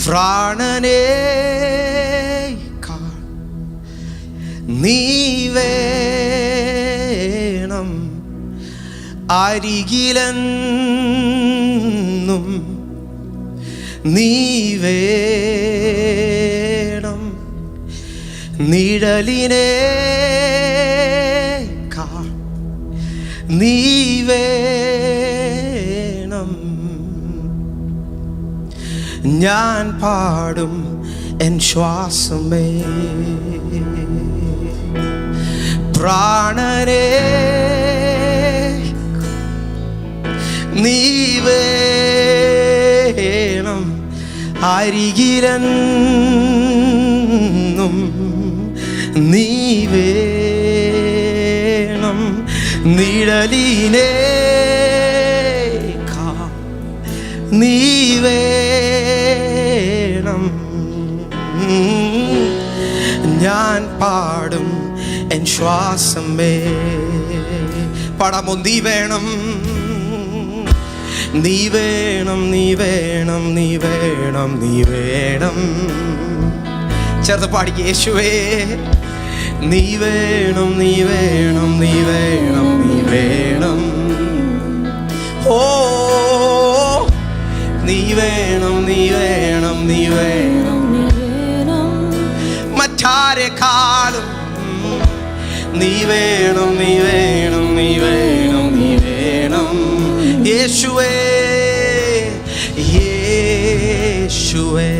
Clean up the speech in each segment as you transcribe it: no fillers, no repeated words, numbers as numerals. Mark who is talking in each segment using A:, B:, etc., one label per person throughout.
A: പ്രാണനേക്കാൾ നീ വേണം അരികിലെന്നും നീ വേണം നിഴലിനേക്കാൾ നീ വേണം ഞാൻ പാടും എൻ ശ്വാസമേ പ്രാണനേ നീ വേണം അരികിലെന്നും നീ വേണം നിഴലിനേക്കാൾ നീ വേണം ഞാൻ പാടും എൻ ശ്വാസമേ പാടാമോ നീ വേണം നീ വേണം നീ വേണം നീ വേണം നീ വേണം ചേർത്ത് പാടിക്ക് യേശുവേ നീ വേണം നീ വേണം നീ വേണം നീ വേണം ഓ നീ വേണം നീ വേണം നീ വേണം മറ്റാരെക്കാളും നീ വേണം നീ വേണം നീ വേണം നീ വേണം യേശുവേ യേശുവേ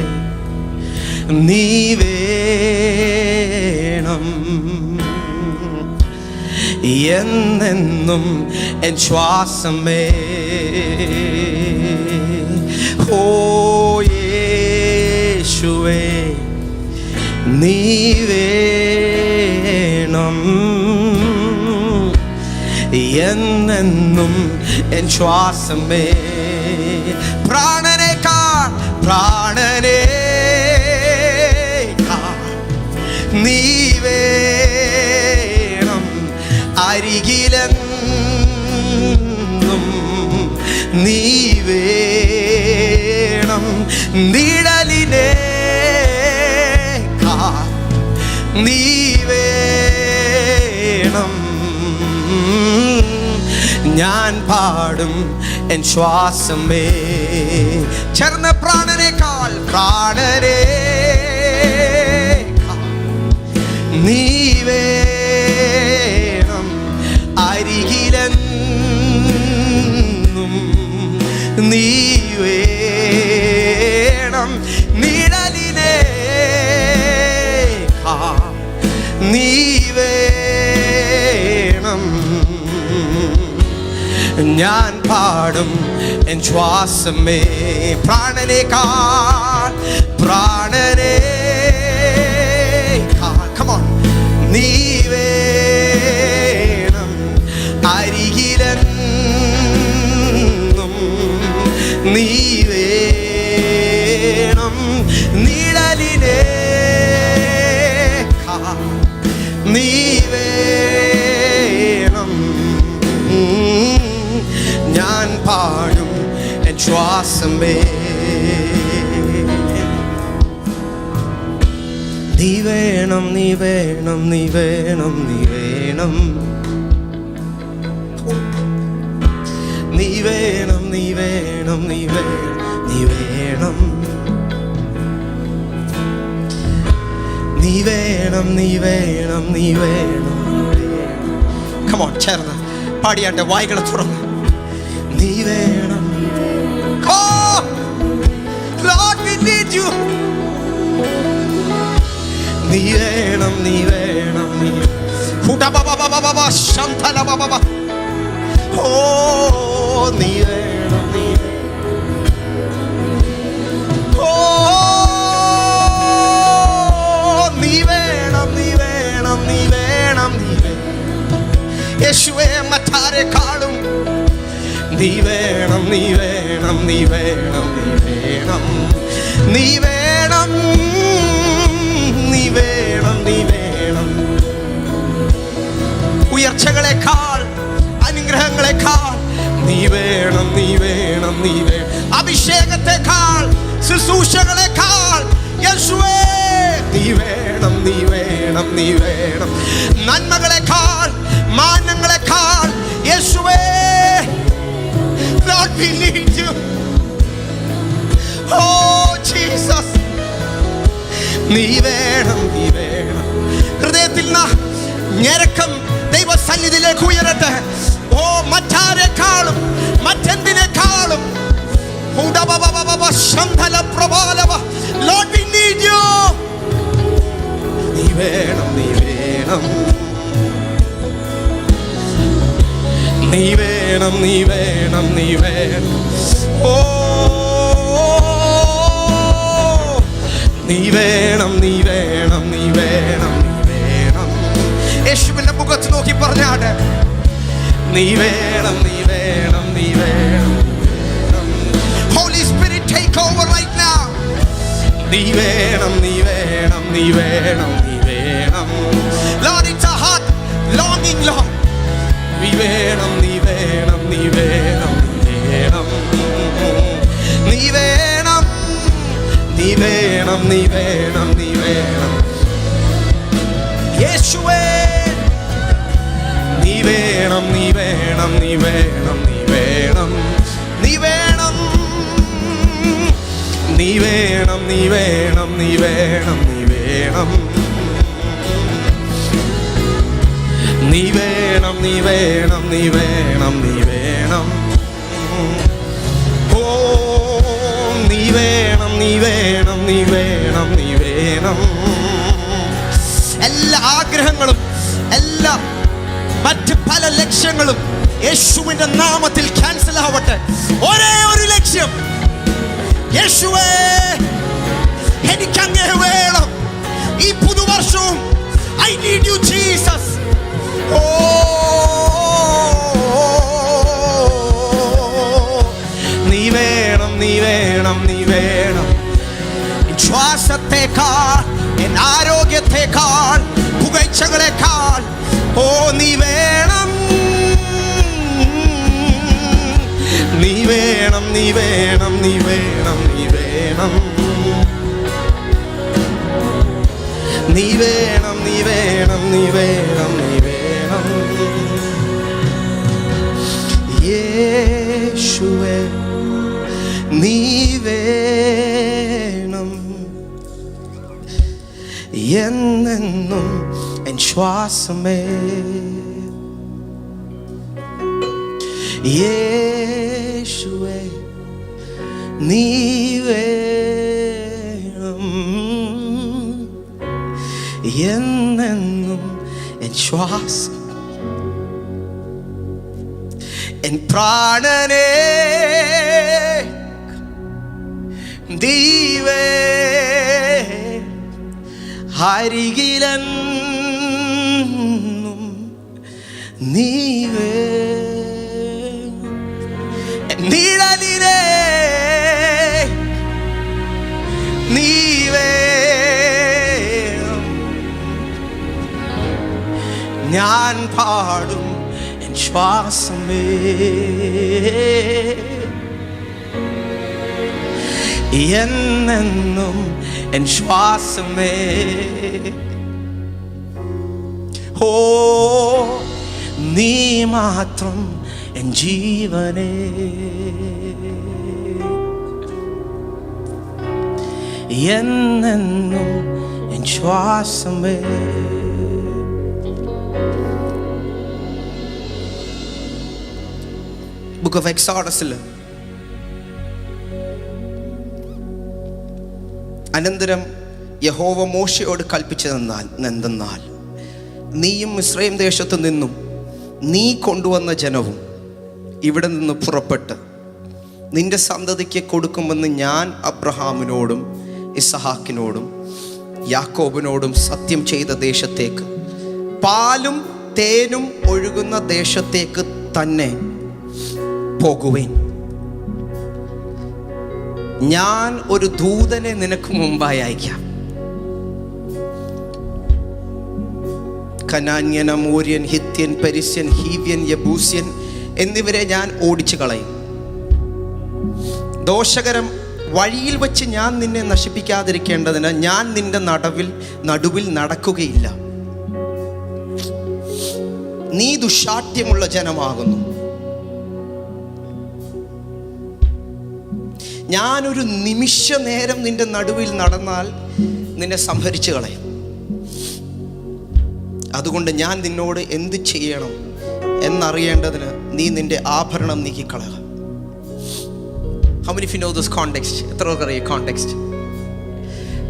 A: നീ വേണം എന്നെന്നും എൻ ശ്വാസമേ ഓ യേശുവേ നീ വേണം എന്നെന്നും എൻ ശ്വാസമേ പ്രാണനേക്കാൾ പ്രാണനേക്കാൾ നീ വേണം അരികിലെന്നും നീ വേണം നിഴലിനേക്കാൾ നീ വേണം ഞാൻ പാടും എൻ ശ്വാസമേ ചേർന്ന പ്രാണനേക്കാൾ പ്രാണനേക്കാൾ നീ വേണം അരികിലെന്നും നീ വേണം നിഴലിനേക്കാൾ നീ വേണം ഞാൻ പാടും എൻ ശ്വാസമേ പ്രാണനേക്കാൾ പ്രാണനേക്കാൾ come on നീ വേണം അരികിലെന്നും നീ വേണം നിഴലിനേക്കാൾ നീ വേണം ഞാൻ പാടും എൻ ശ്വാസമേ നീ വേണം നീ വേണം നീ വേണം നീ വേണം നീ വേണം നീ വേണം നീ വേണം നീ വേണം നീ വേണം നീ വേണം നീ വേണം come on ചേർന്ന് പാടിയാട്ടെ വായികളെ തുറന്ന് നീ വേണം oh Lord we need you നീ വേണം നീ വേണം നീ ഹുഡ ബാബാ ബാബാ ശാന്തല ബാബാ ഓ നീ വേണം നീ ഓ നീ വേണം നീ വേണം നീ വേണം നീ യേശുവേ മറ്റാരെക്കാളും നീ വേണം നീ വേണം നീ വേണം നീ വേണം നീ വേണം നീ വേണം നീ വേണം ഉയർച്ചകളെക്കാൾ അനുഗ്രഹങ്ങളെക്കാൾ നീ വേണം നീ വേണം നീ വേണം അഭിഷേകത്തെക്കാൾ ശുശ്രൂഷകളെക്കാൾ യേശുവേ നീ വേണം, നീ വേണം, നീ വേണം. നന്മകളെക്കാൾ മാനങ്ങളെക്കാൾ യേശുവേ, Lord, we need you. Oh Jesus, നീ വേണം, നീ വേണം. ഹൃദയത്തിൽ ഞരക്കം ദൈവസന്നിധിയിലേക്ക് ഉയരട്ടെ. ഓ മറ്റാരെക്കാളും മറ്റെന്തിനേക്കാളും Lord, we need you. നീ വേണം, നീ വേണം, നീ വേണം, നീ വേണം, നീ വേണം. ഓ നീ വേണം, നീ വേണം, നീ വേണം, നീ വേണം. യേശുവിന്റെ മുഖത്ത് നോക്കി പറഞ്ഞാട്ടെ, നീ വേണം, നീ വേണം, നീ വേണം. Holy Spirit, take over right now. നീ വേണം, നീ വേണം, നീ വേണം, നീ വേണം. Lord, it's a heart longing, Lord. നീ വേണം, നീ വേണം, നീ വേണം, നീ വേണം. നീ വേണം, നീ വേണം, നീ വേണം, നീ വേണം. യേശുവേ നീ വേണം, നീ വേണം, നീ വേണം, നീ വേണം. നീ വേണം, നീ വേണം, നീ വേണം, നീ വേണം, നീ വേണം. നീ വേണം, നീ വേണം, നീ വേണം, നീ വേണം. ഓ നീ വേണം, നീ വേണം, നീ വേണം, നീ വേണം. എല്ലാ ആഗ്രഹങ്ങളും എല്ലാ മറ്റ് പല ലക്ഷ്യങ്ങളും യേശുവിന്റെ നാമത്തിൽ ക്യാൻസൽ ആവട്ടെ. ഒരേ ഒരു ലക്ഷ്യം, യേശുവേ എനിക്ക് അങ്ങേ വേണം ഈ പുതുവർഷവും. I need you Jesus. ഓ നീ വേണം, നീ വേണം, നീ വേണം. ശ്വാസത്തെക്കാൾ എൻ ആരോഗ്യത്തെക്കാൾ പുകഴ്ചകളെക്കാൾ ഓ നീ വേണം, നീ വേണം, നീ വേണം, നീ വേണം, നീ വേണം. നീ വേണം, നീ വേണം, നീ വേണം, നീ വേണം. യേശുവേ നീ വേണം എന്നെന്നും എൻ ശ്വാസമേ. യേശുവേ നീ വേണം എന്നെന്നും എൻ ശ്വാസം. എൻ പ്രാണനേ ദൈവേ അരികിലെന്നും നീ വേണം. നിഴലിലേ നീ വേണം. ഞാൻ പാടും എൻ ശ്വാസമേ എന്നെന്നും എൻ ശ്വാസമേ. ഓ നീ മാത്രം എൻ ജീവനേ. എന്നെന്നും എൻ ശ്വാസമേ. ബുക്ക് ഓഫ് എക്സോഡസിൽ അനന്തരം യഹോവ മോശയോട് കൽപ്പിച്ചതെന്നാൽ നീയും മിസ്രയീം ദേശത്തു നിന്നും നീ കൊണ്ടുവന്ന ജനവും ഇവിടെ നിന്ന് പുറപ്പെട്ട് നിന്റെ സന്തതിക്ക് കൊടുക്കുമെന്ന് ഞാൻ അബ്രഹാമിനോടും ഇസഹാക്കിനോടും യാക്കോബിനോടും സത്യം ചെയ്ത ദേശത്തേക്ക്, പാലും തേനും ഒഴുകുന്ന ദേശത്തേക്ക് തന്നെ പോകുവേൻ. ഞാൻ ഒരു ദൂതനെ നിനക്ക് മുമ്പായി അയക്കാം. കനാന്യൻ, അമോര്യൻ, ഹിത്യൻ, പെരിസ്യൻ, ഹീവ്യൻ, യബൂസ്യൻ എന്നിവരെ ഞാൻ ഓടിച്ചു കളയും. ദോഷകരം വഴിയിൽ വെച്ച് ഞാൻ നിന്നെ നശിപ്പിക്കാതിരിക്കേണ്ടതിന് ഞാൻ നിന്റെ നടുവിൽ നടക്കുകയില്ല. നീ ദുശാഠ്യമുള്ള ജനമാകുന്നു. ഞാനൊരു നിമിഷ നേരം നിന്റെ നടുവിൽ നടന്നാൽ നിന്നെ സംഹരിച്ചു കളയും. അതുകൊണ്ട് ഞാൻ നിന്നോട് എന്ത് ചെയ്യണം എന്നറിയേണ്ടതിന് നീ നിന്റെ ആഭരണം നീക്കിക്കളയുക. How many of you know this context? എത്ര പേർക്കറിയാം കോണ്ടെക്സ്റ്റ്?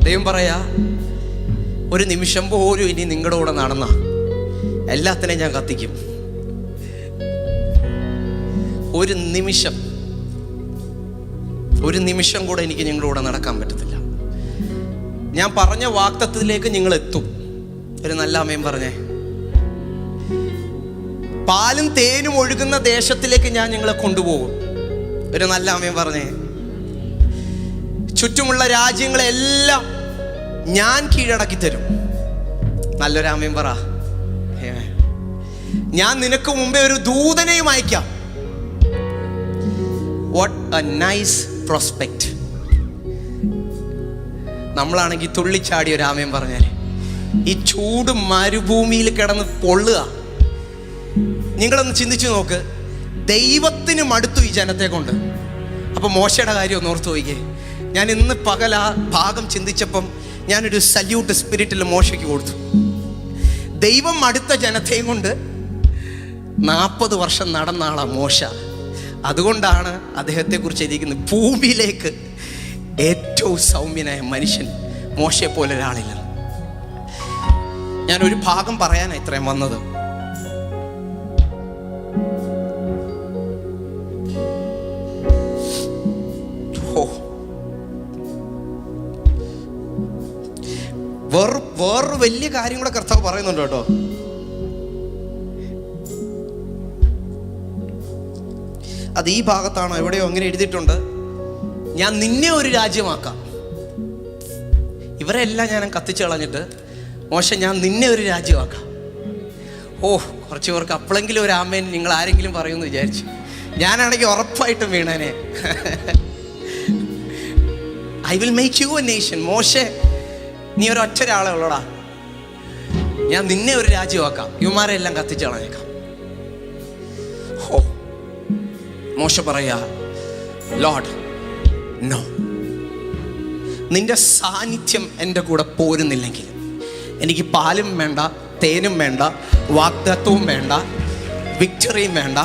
A: ദൈവം പറയാ, ഒരു നിമിഷം പോലും ഇനി നിങ്ങളുടെ കൂടെ നടന്ന എല്ലാത്തിനെയും ഞാൻ കത്തിക്കും. ഒരു നിമിഷം കൂടെ എനിക്ക് നിങ്ങളുടെ കൂടെ നടക്കാൻ പറ്റത്തില്ല. ഞാൻ പറഞ്ഞ വാഗ്ദത്തത്തിലേക്ക് നിങ്ങൾ എത്തും. ഒരു നല്ല അമ്മയും പറഞ്ഞേ, പാലും തേനും ഒഴുകുന്ന ദേശത്തിലേക്ക് ഞാൻ നിങ്ങളെ കൊണ്ടുപോകും. ഒരു നല്ല അമ്മയും പറഞ്ഞേ, ചുറ്റുമുള്ള രാജ്യങ്ങളെല്ലാം ഞാൻ കീഴടക്കി തരും. നല്ലൊരാമയും പറ. ഞാൻ നിനക്ക് മുമ്പേ ഒരു ദൂതനെയും അയക്കാം. What A nice prospect. നമ്മളാണെങ്കിൽ തുള്ളിച്ചാടി ഒരു ആമയും പറഞ്ഞാല്, ഈ ചൂട് മരുഭൂമിയിൽ കിടന്ന് പൊള്ളുക. നിങ്ങളൊന്ന് ചിന്തിച്ചു നോക്ക്, ദൈവത്തിന് മടുത്തു ഈ ജനത്തെ കൊണ്ട്. അപ്പൊ മോശയുടെ കാര്യം ഒന്ന് ഓർത്തു നോക്കിയേ. ഞാൻ ഇന്ന് പകൽ ആ ഭാഗം ചിന്തിച്ചപ്പം ഞാനൊരു സല്യൂട്ട് സ്പിരിറ്റിൽ മോശയ്ക്ക് കൊടുത്തു. ദൈവം അടുത്ത ജനത്തെയും കൊണ്ട് 40 വർഷം നടന്ന ആളാ മോശ. അതുകൊണ്ടാണ് അദ്ദേഹത്തെക്കുറിച്ച് ഇരിക്കുന്നത്, ഭൂമിയിലേക്ക് ഏറ്റവും സൗമ്യനായ മനുഷ്യൻ മോശയെ പോലെ ഒരാളില്ല. ഞാനൊരു ഭാഗം പറയാനാണ് ഇത്രയും വന്നത്. വേറൊരു വലിയ കാര്യം കൂടെ കർത്താവ് പറയുന്നുണ്ട് കേട്ടോ. അത് ഈ ഭാഗത്താണോ എവിടെയോ അങ്ങനെ എഴുതിയിട്ടുണ്ട്. ഞാൻ നിന്നെ ഒരു രാജ്യമാക്കാം. ഇവരെല്ലാം ഞാൻ കത്തിച്ചു കളഞ്ഞിട്ട് മോശ, ഞാൻ നിന്നെ ഒരു രാജ്യമാക്കാം. കുറച്ച് പേർക്ക് അപ്പോഴെങ്കിലും ഒരു ആമേൻ നിങ്ങൾ ആരെങ്കിലും പറയുമെന്ന് വിചാരിച്ചു. ഞാനാണെങ്കിൽ ഉറപ്പായിട്ടും വീണേനെ. I will make you a nation. മോശെ, നീ ഒരൊറ്റ ഒരാളെ ഉള്ളടാ. ഞാൻ നിന്നെ ഒരു രാജ്യമാക്കാം. ഇവന്മാരെ എല്ലാം കത്തിച്ചു കളഞ്ഞേക്കാം. മോശ പറയാ, ലോർഡ് നോ, നിന്റെ സാന്നിധ്യം എൻ്റെ കൂടെ പോരുന്നില്ലെങ്കിൽ എനിക്ക് പാലും വേണ്ട, തേനും വേണ്ട, വാഗ്ദത്തവും വേണ്ട, വിക്ടറിയും വേണ്ട.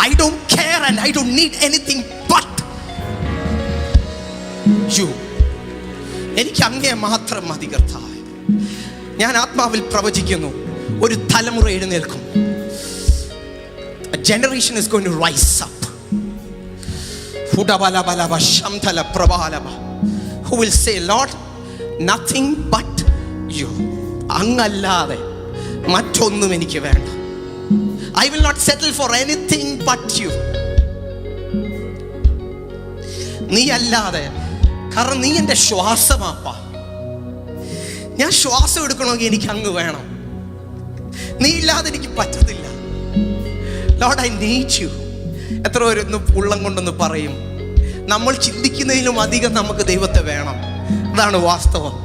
A: I don't care and I don't need anything but you. എനിക്ക് അങ്ങേ മാത്രം മതി കർത്താവേ. ഞാൻ ആത്മാവിൽ പ്രവചിക്കുന്നു, ഒരു തലമുറ എഴുന്നേൽക്കും. A generation is going to rise up. Who will say, Lord, nothing but you. അങ്ങല്ലാതെ മറ്റൊന്നും എനിക്ക് വേണ്ട. I will not settle for anything but you. നീ അല്ലാതെ, കാരണം നീ എൻ്റെ ശ്വാസമാപ്പാ. ഞാൻ ശ്വാസം എടുക്കണമെങ്കിൽ എനിക്ക് അങ്ങ് വേണം. നീ ഇല്ലാതെ എനിക്ക് പറ്റത്തില്ല. Lord, I need you. എത്ര പേരൊന്ന് ഉള്ളം കൊണ്ടൊന്ന് പറയും, നമ്മൾ ചിന്തിക്കുന്നതിലും അധികം നമുക്ക് ദൈവത്തെ വേണം. അതാണ് വാസ്തവം.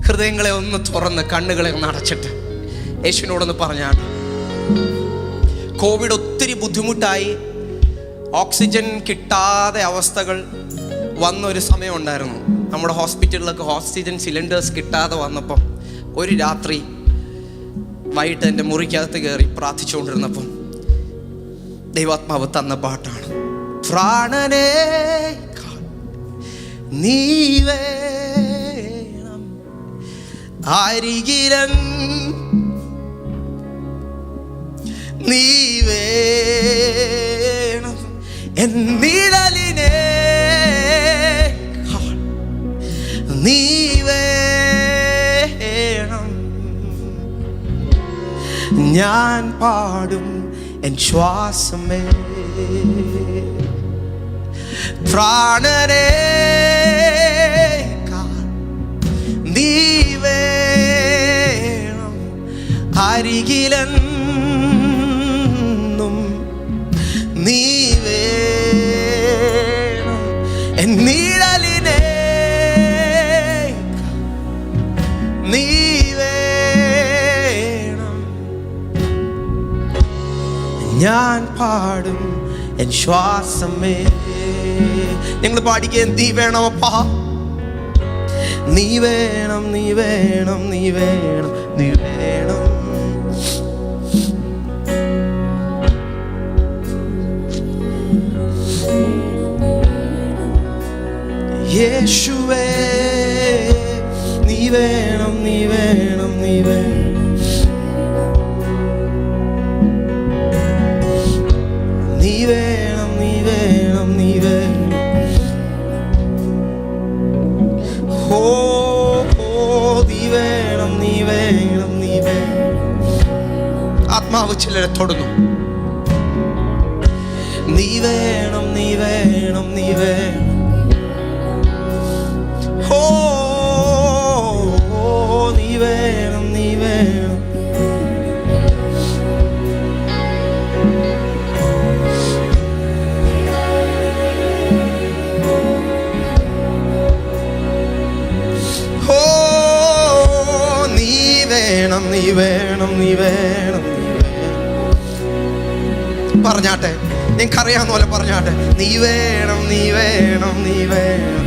A: ഹൃദയങ്ങളെ ഒന്ന് തുറന്ന് കണ്ണുകളെ ഒന്ന് അടച്ചിട്ട് യേശുവിനോടൊന്ന് പറഞ്ഞാണ്. കോവിഡ് ഒത്തിരി ബുദ്ധിമുട്ടായി, ഓക്സിജൻ കിട്ടാതെ അവസ്ഥകൾ വന്നൊരു സമയം ഉണ്ടായിരുന്നു. നമ്മുടെ ഹോസ്പിറ്റലിലൊക്കെ ഓക്സിജൻ സിലിണ്ടേഴ്സ് കിട്ടാതെ വന്നപ്പം ഒരു രാത്രി വൈകിട്ട് എൻ്റെ മുറിക്കകത്ത് കയറി പ്രാർത്ഥിച്ചുകൊണ്ടിരുന്നപ്പം ദൈവാത്മാവ് തന്ന പാട്ടാണ്, പ്രാണനേ നീ വേണം അരികിലൻ, നീ വേണം എന്നിഴലിനെ, നീ വേണം ഞാൻ പാടും എൻ ശ്വാസമേ, പ്രാണനേ നീ വേണം അരികിലെന്നും, നീ വേണം ഞാൻ പാടും എൻ ശ്വാസമേ. ഞങ്ങൾ പാടിക്കുക, നീ വേണം അപ്പാ, നീ വേണം, നീ വേണം, നീ വേണം, നീ വേണം. യേശുവേ നീ വേണം, നീ വേണം, നീ വേണം. നീ വേണം, നീ വേണം, നീ വേണം. ഓ നീ വേണം, നീ വേണം, നീ വേണം. ആത്മാവ് ചിലരെ തൊടുന്നു. നീ വേണം, നീ വേണം, നീ വേണം. ഓ നീ വേണം, നീ വേണം. ഓ നീ വേണം, നീ വേണം, നീ വേണം. പറഞ്ഞാട്ടെ, നിങ്ങൾക്കറിയാവുന്ന പോലെ പറഞ്ഞാട്ടെ, നീ വേണം, നീ വേണം, നീ വേണം.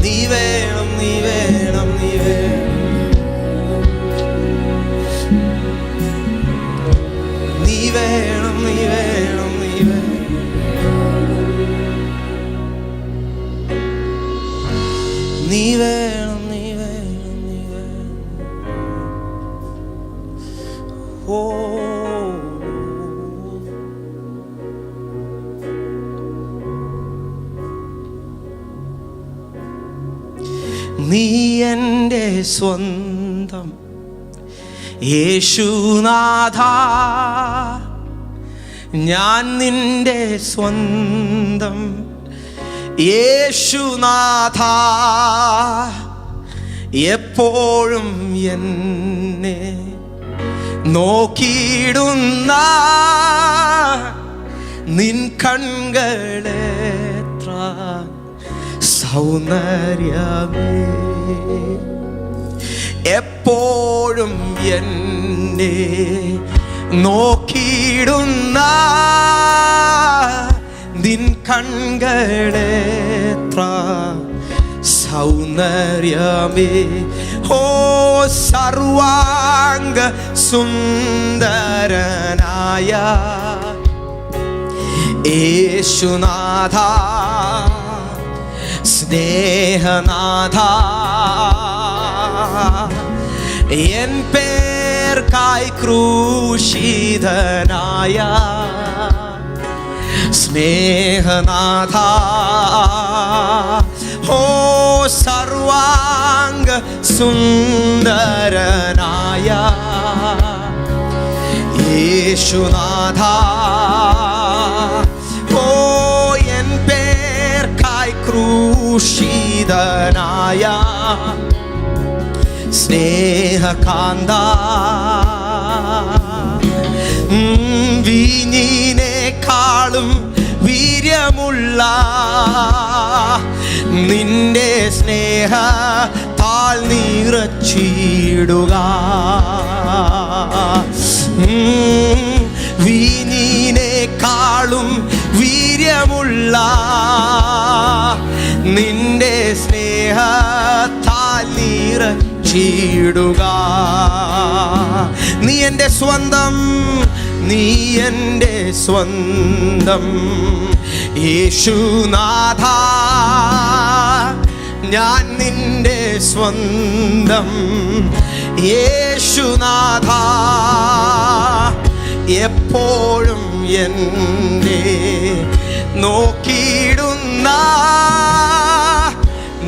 A: നീ വേണം, നീ വേണം, നീ വേണം. നീ വേണം, നീ വേണം, നീ വേണം. നീ വേണം, നീ വേണം, നീ വേണം. ഓ നീ എൻ്റെ സ്വന്തം യേശുനാഥ, ഞാൻ നിന്റെ സ്വന്തം യേശുനാഥ. എപ്പോഴും എന്നെ നോക്കിയിടുന്ന നിൻ കൺകളെത്ര സൗന്ദര്യമേ. എപ്പോഴും എന്നെ നോക്കിയിടുന്ന നിൻ കൺകളെത്ര സൗന്ദര്യമേ. ഓ സർവാംഗ സുന്ദരനായ യേശുനാഥ, സ്നേഹനാഥ, എൻ പേർക്കായി ക്രൂശിതനായ സ്നേഹനാഥ. ഓ സർവാംഗ സുന്ദരനായ യേശുനാഥ, ഓ എൻ പേർക്കായി ക്രൂശിതനായ സ്നേഹകാന്ത. വീഞ്ഞിനേക്കാളും വീര്യമുള്ള നിന്റെ സ്നേഹത്താൽ നിറച്ചിടുക. വീഞ്ഞിനേക്കാളും വീര്യമുള്ള നിന്റെ സ്നേഹത്താൽ നിറച്ചിടുക. നീ എൻ്റെ സ്വന്തം, നീ എൻ്റെ സ്വന്തം യേശുനാഥ, ഞാൻ നിന്റെ സ്വന്തം യേശുനാഥ. എപ്പോഴും എന്നെ നോക്കിയിടുന്ന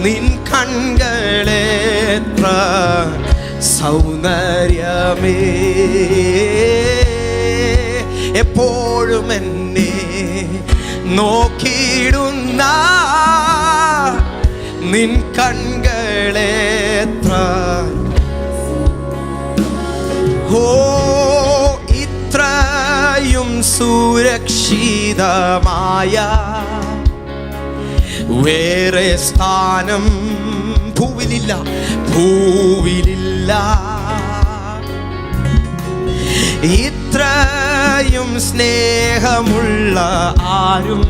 A: നിൻ കൺകളെത്ര സൗന്ദര്യമേ. എപ്പോഴും എന്നെ നോക്കിയിടുന്ന നിൻ കൺകളെത്ര. ഓ ഇത്രയും സുരക്ഷിതമായ വേറെ സ്ഥാനം ഭൂവിലില്ല, ഭൂവിലില്ല. ഇത്രയും സ്നേഹമുള്ള ആരും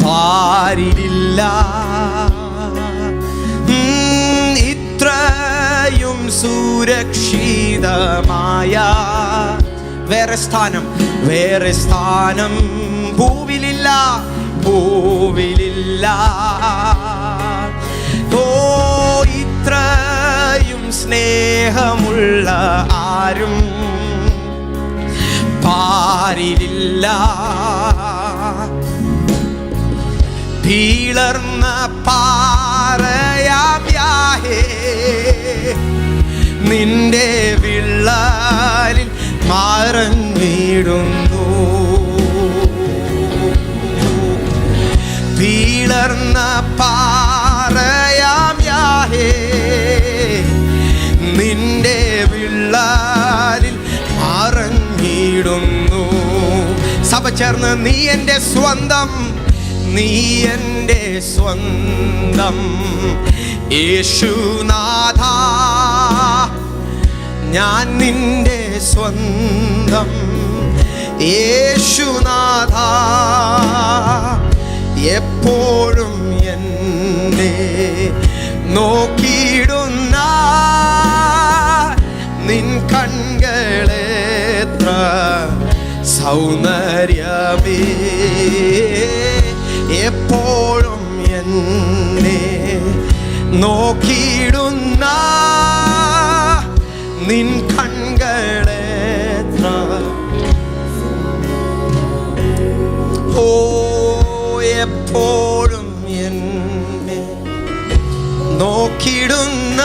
A: പാരിലില്ല, ഇത്രയും സുരക്ഷിതമായ വേറെ സ്ഥാനം ഭൂവിലില്ല. ഓ, ഇത്രയും സ്നേഹമുള്ള ആരും പാരിലില്ല. പിളർന്ന പാറയാം യാഹേ, നിന്റെ വിള്ളലിൽ മറഞ്ഞിടുന്നു. പിളർന്ന പാറയാം യാഹേ, നിന്റെ വിള്ളലിൽ മറഞ്ഞിടുന്നു. സഭ ചേർന്ന് നീ എൻ്റെ സ്വന്തം, നീ എൻ്റെ സ്വന്തം യേശുനാഥ, ഞാൻ നിന്റെ സ്വന്തം യേശുനാഥ. എപ്പോഴും എന്നെ നോക്കിയിടുന്ന നിൻ കൺകളെത്ര സൗന്ദര്യമേ, എപ്പോഴും എന്നെ നോക്കിയിടുന്ന നിൻ കൺകളെത്ര. ഓ, എപ്പോഴും എന്നെ നോക്കിയിടുന്ന.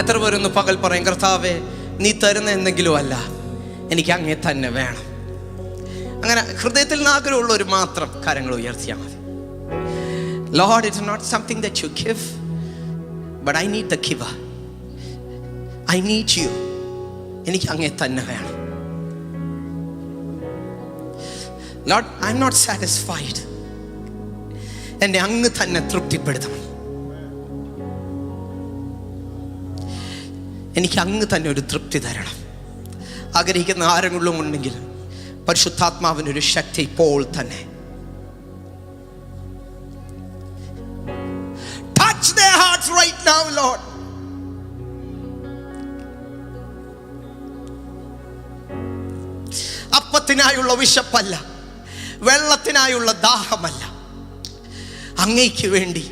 A: എത്ര പേരൊന്ന് പകൽ പറയും, കർത്താവേ നീ തരുന്ന എന്തെങ്കിലും അല്ല, എനിക്ക് അങ്ങേ തന്നെ വേണം. അങ്ങനെ ഹൃദയത്തിൽ നിന്ന് ആഗ്രഹമുള്ളവർ മാത്രം കാര്യങ്ങൾ ഉയർത്തിയാൽ മതി. Lord, it's not something that you give, but I need the giver. I need you. എനിക്ക് അങ്ങേ തന്നെ വേണം. Lord, I'm not satisfied. എന്നെ അങ്ങ് തന്നെ തൃപ്തിപ്പെടുത്തണം. എനിക്ക് അങ്ങ് തന്നെ ഒരു തൃപ്തി തരണം. ആഗ്രഹിക്കുന്ന ആരെങ്കിലും ഉണ്ടെങ്കിൽ പരിശുദ്ധാത്മാവിനൊരു ശക്തി ഇപ്പോൾ തന്നെ. Touch their hearts right now, Lord. അപ്പത്തിനായുള്ള വിശപ്പല്ല, വെള്ളത്തിനായുള്ള ദാഹമല്ല, അങ്ങേക്ക് വേണ്ടി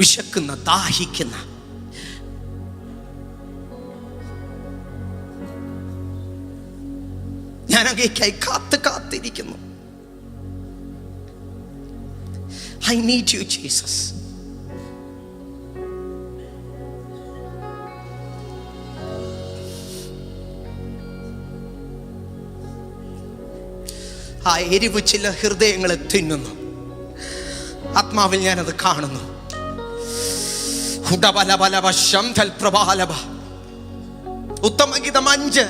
A: വിശക്കുന്ന ദാഹിക്കുന്ന ഞാൻ അങ്ങേക്കായി കാത്തിരിക്കുന്നു. I need you, Jesus. ആ എരിവ് ചില ഹൃദയങ്ങളെ തിന്നുന്നു. ആത്മാവിൽ ഞാനത് കാണുന്നു. ഉത്തമഗീതം 5.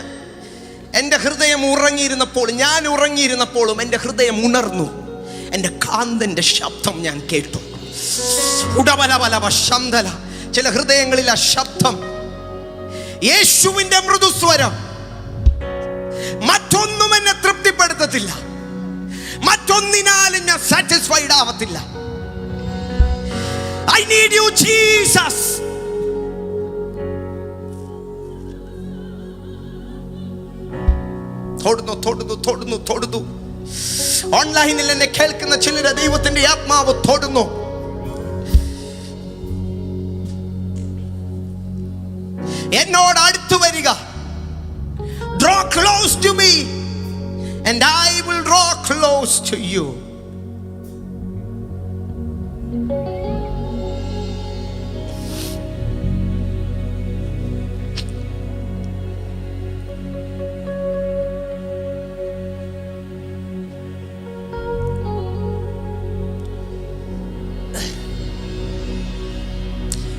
A: എൻ്റെ ഹൃദയം ഉറങ്ങിയിരുന്നപ്പോൾ, ഞാൻ ഉറങ്ങിയിരുന്നപ്പോഴും എൻ്റെ ഹൃദയം ഉണർന്നു. എൻ്റെ കാന്തൻ്റെ ശബ്ദം ഞാൻ കേട്ടു. ചില ഹൃദയങ്ങളിൽ ആ ശബ്ദം, യേശുവിൻ്റെ മൃദുസ്വരം. മറ്റൊന്നും എന്നെ തൃപ്തിപ്പെടുത്തത്തില്ല, മറ്റൊന്നിനാലും ഞാൻ സാറ്റിസ്ഫൈഡ് ആവത്തില്ല. I need you, Jesus. തൊടുന്നു. ഓൺലൈനിൽ എന്നെ കേൾക്കുന്ന ചിലരെ ദൈവത്തിന്റെ ആത്മാവ് തൊടുന്നു. എന്നോട് അടുത്ത് വരിക. Draw close to me and I will draw close to you.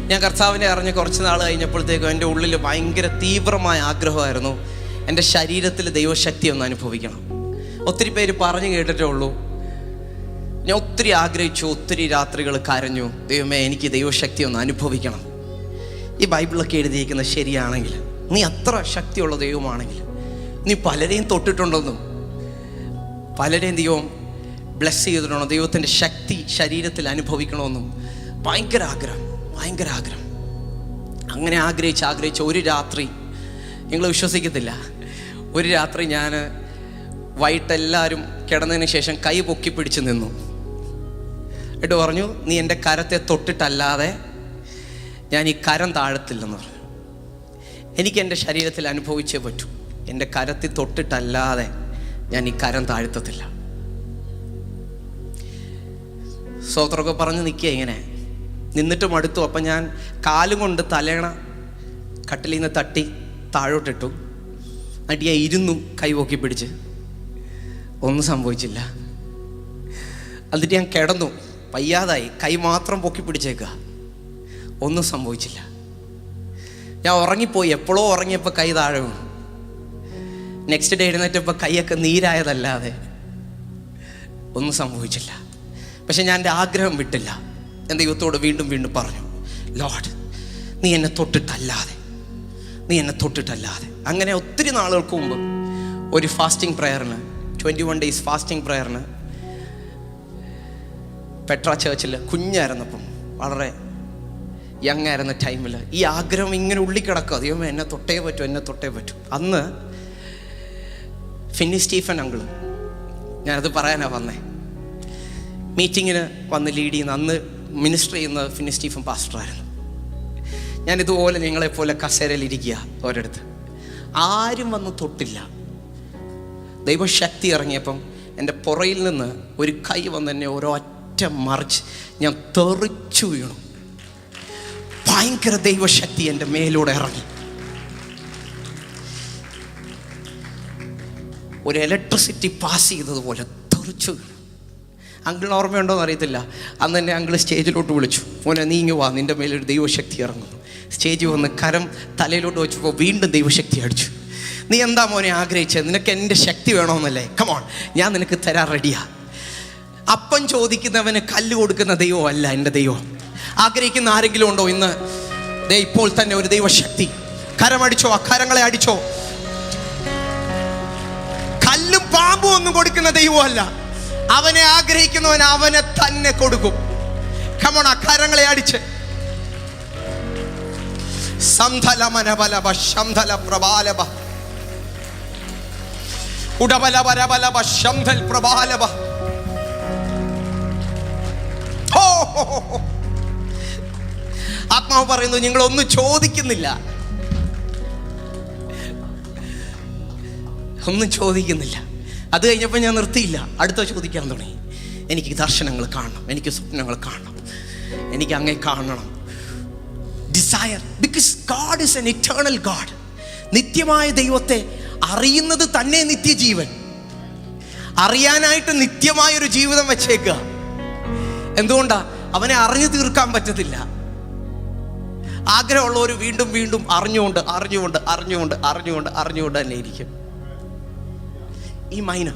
A: ഞാൻ കർത്താവിനെ അറിഞ്ഞ് കുറച്ച് നാൾ കഴിഞ്ഞപ്പോഴത്തേക്കും എൻ്റെ ഉള്ളിൽ ഭയങ്കര തീവ്രമായ ആഗ്രഹമായിരുന്നു എൻ്റെ ശരീരത്തിൽ ദൈവശക്തി ഒന്ന് അനുഭവിക്കണം. ഒത്തിരി പേര് പറഞ്ഞു കേട്ടിട്ടേ ഉള്ളൂ, ഞാൻ ഒത്തിരി ആഗ്രഹിച്ചു, ഒത്തിരി രാത്രികൾ കരഞ്ഞു, ദൈവമേ എനിക്ക് ദൈവശക്തി ഒന്ന് അനുഭവിക്കണം. ഈ ബൈബിളൊക്കെ എഴുതിയിരിക്കുന്നത് ശരിയാണെങ്കിൽ, നീ അത്ര ശക്തിയുള്ള ദൈവമാണെങ്കിൽ, നീ പലരെയും തൊട്ടിട്ടുണ്ടെന്നും പലരെയും ദൈവം ബ്ലെസ് ചെയ്തിട്ടുണ്ടോ, ദൈവത്തിൻ്റെ ശക്തി ശരീരത്തിൽ അനുഭവിക്കണമെന്നും ഭയങ്കര ആഗ്രഹം. അങ്ങനെ ആഗ്രഹിച്ച് ഒരു രാത്രി, നിങ്ങൾ വിശ്വസിക്കത്തില്ല, ഒരു രാത്രി ഞാൻ വൈകിട്ടെല്ലാവരും കിടന്നതിന് ശേഷം കൈ പൊക്കി പിടിച്ച് നിന്നു. എന്നിട്ട് പറഞ്ഞു, നീ എൻ്റെ കരത്തെ തൊട്ടിട്ടല്ലാതെ ഞാൻ ഈ കരം താഴത്തില്ലെന്ന് പറഞ്ഞു. എനിക്ക് എൻ്റെ ശരീരത്തിൽ അനുഭവിച്ചേ പറ്റൂ, എൻ്റെ കരത്തിൽ തൊട്ടിട്ടല്ലാതെ ഞാൻ ഈ കരം താഴ്ത്തത്തില്ല. സ്തോത്രമൊക്കെ പറഞ്ഞ് നിൽക്കുക. ഇങ്ങനെ നിന്നിട്ട് മടുത്തു. അപ്പം ഞാൻ കാലും കൊണ്ട് തലേണ കട്ടിലിൽ നിന്ന് തട്ടി താഴോട്ടിട്ടു. എന്നിട്ട് ഞാൻ ഇരുന്നു കൈ പൊക്കി പിടിച്ച്. ഒന്നും സംഭവിച്ചില്ല. എന്നിട്ട് ഞാൻ കിടന്നു, വയ്യാതായി, കൈ മാത്രം പൊക്കി പിടിച്ചേക്കുക. ഒന്നും സംഭവിച്ചില്ല. ഞാൻ ഉറങ്ങിപ്പോയി. എപ്പോഴോ ഉറങ്ങിയപ്പോൾ കൈ താഴെ വീണു. നെക്സ്റ്റ് ഡേ എഴുന്നേറ്റപ്പോൾ കൈയൊക്കെ നീരായതല്ലാതെ ഒന്നും സംഭവിച്ചില്ല. പക്ഷെ ഞാൻ എൻ്റെ ആഗ്രഹം വിട്ടില്ല. ഞാൻ ദൈവത്തോട് വീണ്ടും പറഞ്ഞു, ലോർഡ് നീ എന്നെ തൊട്ടിട്ടല്ലാതെ. അങ്ങനെ ഒത്തിരി നാളുകൾക്ക് മുമ്പ് ഒരു ഫാസ്റ്റിംഗ് പ്രയറിന്, 21 days ഫാസ്റ്റിംഗ് പ്രയറിന് പെട്ര ചേർച്ചിൽ കുഞ്ഞായിരുന്നപ്പം, വളരെ യങ് ആയിരുന്ന ടൈമിൽ ഈ ആഗ്രഹം ഇങ്ങനെ ഉള്ളിക്കിടക്കുക. ദൈവമേ എന്നെ തൊട്ടേ പറ്റൂ. അന്ന് ഫിന്നി സ്റ്റീഫൻ അങ്കിള്, ഞാനത് പറയാനാണ് വന്നേ, മീറ്റിങ്ങിന് വന്ന് ലീഡ് ചെയ്യുന്ന, അന്ന് മിനിസ്റ്റർ ചെയ്യുന്ന ഫിന്നി സ്റ്റീഫൻ പാസ്റ്ററായിരുന്നു. ഞാനിതുപോലെ നിങ്ങളെപ്പോലെ കസേരയിലിരിക്കുക ഒരിടത്ത്. ആരും വന്ന് തൊട്ടില്ല. ദൈവശക്തി ഇറങ്ങിയപ്പം എൻ്റെ പുറയിൽ നിന്ന് ഒരു കൈ വന്ന് എന്നെ ഒരൊറ്റ മറിച്ച് ഞാൻ തെറിച്ചു വീണു. ഭയങ്കര ദൈവശക്തി എൻ്റെ മേലൂടെ ഇറങ്ങി. ഒരു ഇലക്ട്രിസിറ്റി പാസ് ചെയ്തതുപോലെ തെറിച്ചു വീണു. അങ്കിളിന് ഓർമ്മയുണ്ടോയെന്ന് അറിയത്തില്ല. അന്ന് തന്നെ അങ്കിൾ സ്റ്റേജിലോട്ട് വിളിച്ചു, മോനെ നീ ഇങ്ങ് വാ, നിൻ്റെ മേലൊരു ദൈവശക്തി ഇറങ്ങുന്നു. സ്റ്റേജിൽ വന്ന് കരം തലയിലോട്ട് വെച്ചപ്പോൾ വീണ്ടും ദൈവശക്തി അടിച്ചു. നീ എന്താ മോനെ ആഗ്രഹിച്ചത്? നിനക്ക് എൻ്റെ ശക്തി വേണമെന്നല്ലേ? കമോൺ, ഞാൻ നിനക്ക് തരാൻ റെഡിയാ. അപ്പം ചോദിക്കുന്നവന് കല്ല് കൊടുക്കുന്ന ദൈവമല്ല എൻ്റെ ദൈവം. ആഗ്രഹിക്കുന്ന ആരെങ്കിലും ഉണ്ടോ ഇന്ന്? ഇപ്പോൾ തന്നെ ഒരു ദൈവശക്തി. കരമടിച്ചോ, ആ കരങ്ങളെ അടിച്ചോ. കല്ലും പാമ്പും ഒന്നും കൊടുക്കുന്ന ദൈവമല്ല. അവനെ ആഗ്രഹിക്കുന്നവൻ അവനെ തന്നെ കൊടുക്കും. കമോൺ, ആ കരങ്ങളെ അടിച്ച്. സംധലമനബലബ ശംധല പ്രബാലബ ഉടബലബലബലബ ശംധൽ പ്രബാലബ. ആത്മാവ് പറയുന്നു, നിങ്ങളൊന്നും ചോദിക്കുന്നില്ല, ഒന്നും ചോദിക്കുന്നില്ല. അത് കഴിഞ്ഞപ്പോൾ ഞാൻ നിർത്തിയില്ല, അടുത്ത ചോദിക്കാൻ തുടങ്ങി. എനിക്ക് ദർശനങ്ങൾ കാണണം, എനിക്ക് സ്വപ്നങ്ങൾ കാണണം, എനിക്ക് അങ്ങേ കാണണം. Desire, because God is an eternal God. നിത്യമായ ദൈവത്തെ അറിയുന്നത് തന്നെ നിത്യജീവൻ. അറിയാനായിട്ട് നിത്യമായൊരു ജീവിതം വെച്ചേക്കുക. എന്തുകൊണ്ടാ? അവനെ അറിഞ്ഞു തീർക്കാൻ പറ്റത്തില്ല. ആഗ്രഹമുള്ളവർ വീണ്ടും അറിഞ്ഞുകൊണ്ട് തന്നെ ഇരിക്കും. ഈ മൈന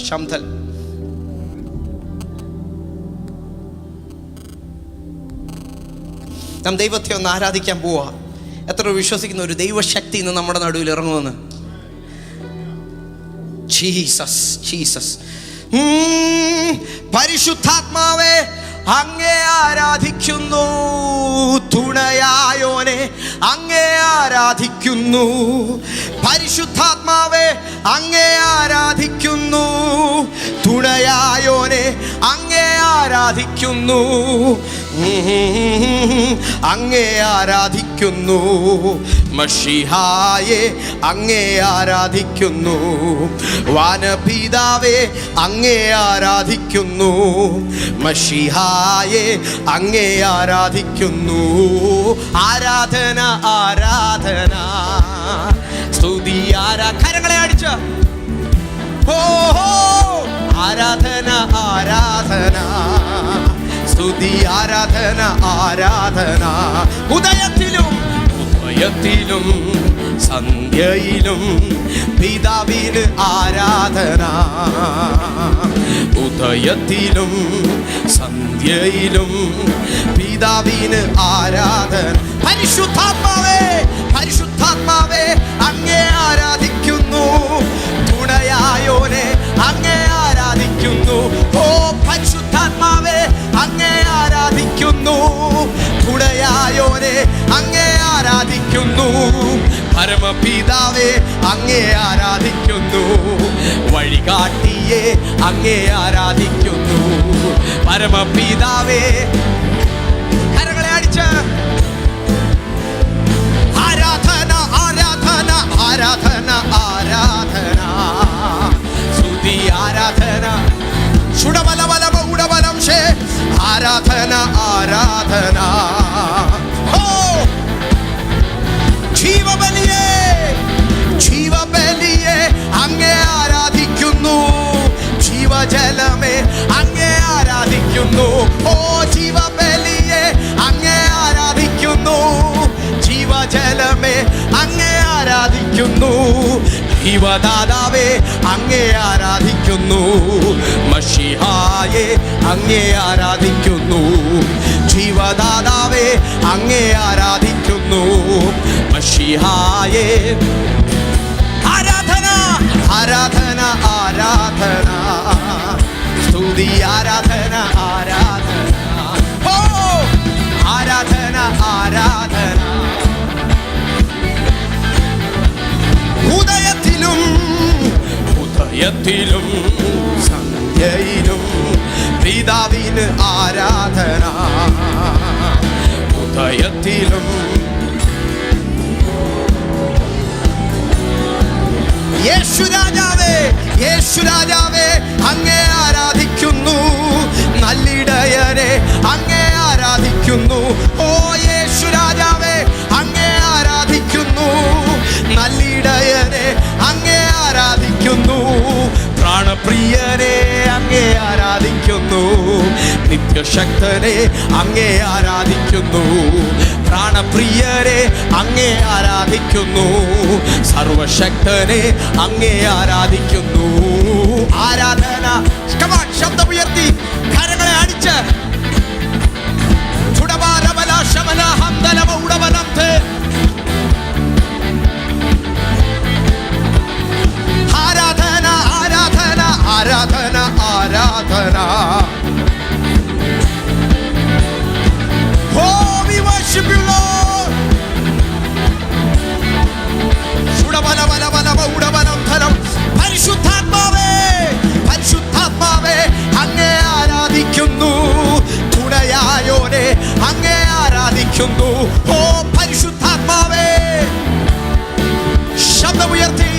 A: ശംധൽ. നാം ദൈവത്തെ ഒന്ന് ആരാധിക്കാൻ പോവാ. എത്ര വിശ്വസിക്കുന്ന ഒരു ദൈവശക്തി ഇന്ന് നമ്മുടെ നടുവിൽ ഇറങ്ങുമെന്ന്? ജീസസ്. പരിശുദ്ധാത്മാവേ അങ്ങേ ആരാധിക്കുന്നു, തുണയായോനെ അങ്ങേ ആരാധിക്കുന്നു. പരിശുദ്ധാത്മാവേ അങ്ങേ ആരാധിക്കുന്നു, തുണയായോനെ അങ്ങേ ആരാധിക്കുന്നു. അങ്ങേ ആരാധിക്കുന്നു. മശിഹായെ അങ്ങേ ആരാധിക്കുന്നു. വാനപിതാവേ അങ്ങേ ആരാധിക്കുന്നു. മശിഹായെ അങ്ങേ ആരാധിക്കുന്നു. ആരാധന സ്തുതി കരങ്ങളെ അടിച്ച ആരാധന സ്തുതി ആരാധന ഉദയത്തിലും സന്ധ്യയിലും പിതാവിന് ആരാധന, ഉദയത്തിലും സന്ധ്യയിലും പിതാവിന് ആരാധന. പരിശുദ്ധാത്മാവേ, പരിശുദ്ധാത്മാവേ, അങ്ങേ ആരാധിക്കുന്നു. തുണയായോനെ അങ്ങേ ആരാധിക്കുന്നു. ഓ പരിശുദ്ധാത്മാവേ, അങ്ങേ ആരാധിക്കുന്നു. തുണയായോനെ അങ്ങേ ആരാധിക്കുന്നു. പരമപിതാവേ, അങ്ങേ ആരാധിക്കുന്നു. വഴികാട്ടിയെ അങ്ങേ ആരാധിക്കുന്നു. പരമപിതാവേ, കരങ്ങളെ അടിച്ച് ആരാധന, ആരാധന, ആരാധന, ആരാധന, സ്തുതി ആരാധന. ചുടബലബലമ ഉടബലം ശേ ആരാധന, ആരാധന. ഓ ജീവബലിയേ, ജീവബലിയെ അങ്ങേ ആരാധിക്കുന്നു. ജീവജലമേ അങ്ങേ ആരാധിക്കുന്നു. ഓ ജീവബലിയെ അങ്ങേ ആരാധിക്കുന്നു. ജീവജലമേ അങ്ങേ ആരാധിക്കുന്നു. ജീവദാതാവേ അങ്ങേ ആരാധിക്കുന്നു. മശിഹായെ അങ്ങേ ആരാധിക്കുന്നു. ജീവദാതാവേ അങ്ങേ ആരാധിക്കുന്നു. മശിഹായെ ആരാധന, ആരാധന, ആരാധന, സ്തുതി ആരാധന, ആരാധന. ഓ ആരാധന, ആരാധന. ഉദയത്തിലും ഉദയത്തിലും സന്ധ്യയിലും പിതാവിന് ആരാധന, ഉദയത്തിലും. യേശു രാജാവേ, യേശു രാജാവേ അങ്ങേ ആരാധിക്കുന്നു. നല്ലിടയനെ അങ്ങേ ആരാധിക്കുന്നു. ഓ യേശു രാജാവേ അങ്ങേ ആരാധിക്കുന്നു. നല്ലിടയനെ അങ്ങേ ആരാധിക്കുന്നു. പ്രാണപ്രിയനെ അങ്ങേ ആരാധിക്കുന്നു. നിത്യശക്തനെ അങ്ങേ ആരാധിക്കുന്നു. പ്രാണപ്രിയരെ അങ്ങേ ആരാധിക്കുന്നു. സർവശക്തനെ അങ്ങേ ആരാധിക്കുന്നു. ആരാധന. ശബ്ദമുയർത്തി കരങ്ങളെ അടിച്ച് ആരാധന, ആരാധന, ആരാധന, ആരാധന. Oh, we worship you, Lord. പരിശുദ്ധാത്മാവേ, പരിശുദ്ധാത്മാവേ അങ്ങേ ആരാധിക്കുന്നു. തുണയായോനെ അങ്ങേ ആരാധിക്കുന്നു. ഓ പരിശുദ്ധാത്മാവേ, ശബ്ദമുയർത്തി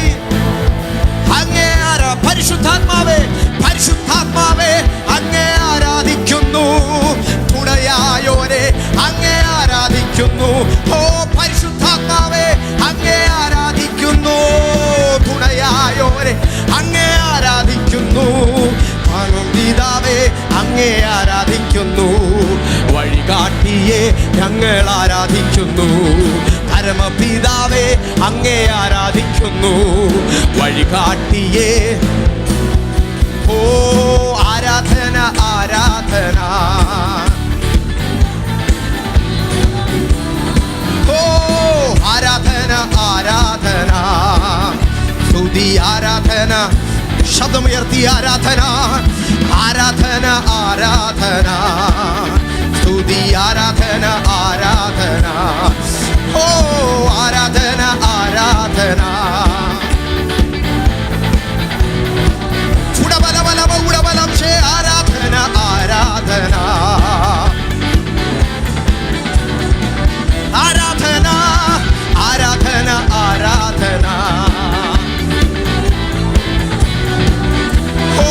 A: അങ്ങേ പരിശുദ്ധാത്മാവേ, പരിശുദ്ധാത്മാവേ അങ്ങേ ആരാധിക്കുന്നു. തുണയായോനെ അങ്ങേ ആരാധിക്കുന്നു. ഓ പരിശുദ്ധാത്മാവേ അങ്ങേ ആരാധിക്കുന്നു. തുണയായോനെ അങ്ങേ ആരാധിക്കുന്നു. പിതാവേ അങ്ങേ ആരാധിക്കുന്നു. വഴികാട്ടിയെ ഞങ്ങൾ ആരാധിക്കുന്നു. പരമപിതാവേ അങ്ങേ ആരാധിക്കുന്നു. വഴികാട്ടിയെ. ഓ ആരാധന, ആരാധന. ഓ ആരാധന, ആരാധന, സ്തുതി ആരാധന. ശബ്ദമുയർത്തി ആരാധന, ആരാധന, ആരാധന, സ്തുതി ആരാധന, ആരാധന. ഓ ആരാധന, ആരാധന. ഉടബലബലമ ഉടബലം ശേ ആരാധന, ആരാധന, ആരാധന, ആരാധന, ആരാധന. ഓ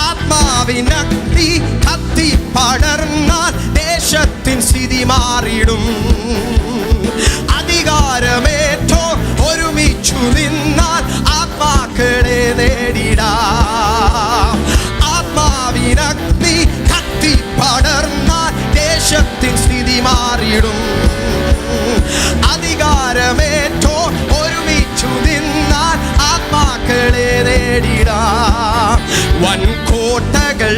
A: ആത്മാവിനഗ്നി കത്തി പടർന്നാൽ ദേശത്തിൻ സ്ഥിതി മാറിയിടും. അധികാരമേറ്റോ ഒരുമിച്ച് നേടിടാം. വൻകോട്ടകൾ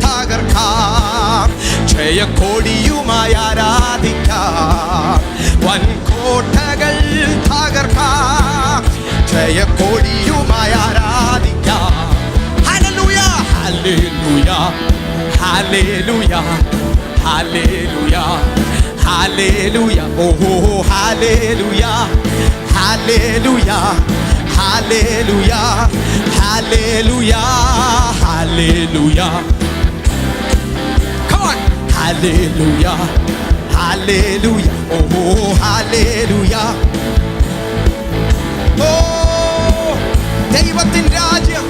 A: തകർക്കാം, ജയക്കൊടിയുമായി ആരാധിക്കാം. വൻകോട്ടകൾ തകർക്കാം, ജയക്കൊടിയുമായി ആരാധിക്കാം. ഹല്ലേലൂയ ഹല്ലേലൂയ ഹല്ലേലൂയ ഹല്ലേലൂയ ഹല്ലേലൂയ ഓഹോ ഹല്ലേലൂയ ഹല്ലേലൂയ ഹല്ലേലൂയ ഹല്ലേലൂയ ഹല്ലേലൂയ. Come on. ഹല്ലേലൂയ ഹല്ലേലൂയ ഓഹോ ഹല്ലേലൂയ. ഓ ദൈവത്തിൻ രാജ്യം,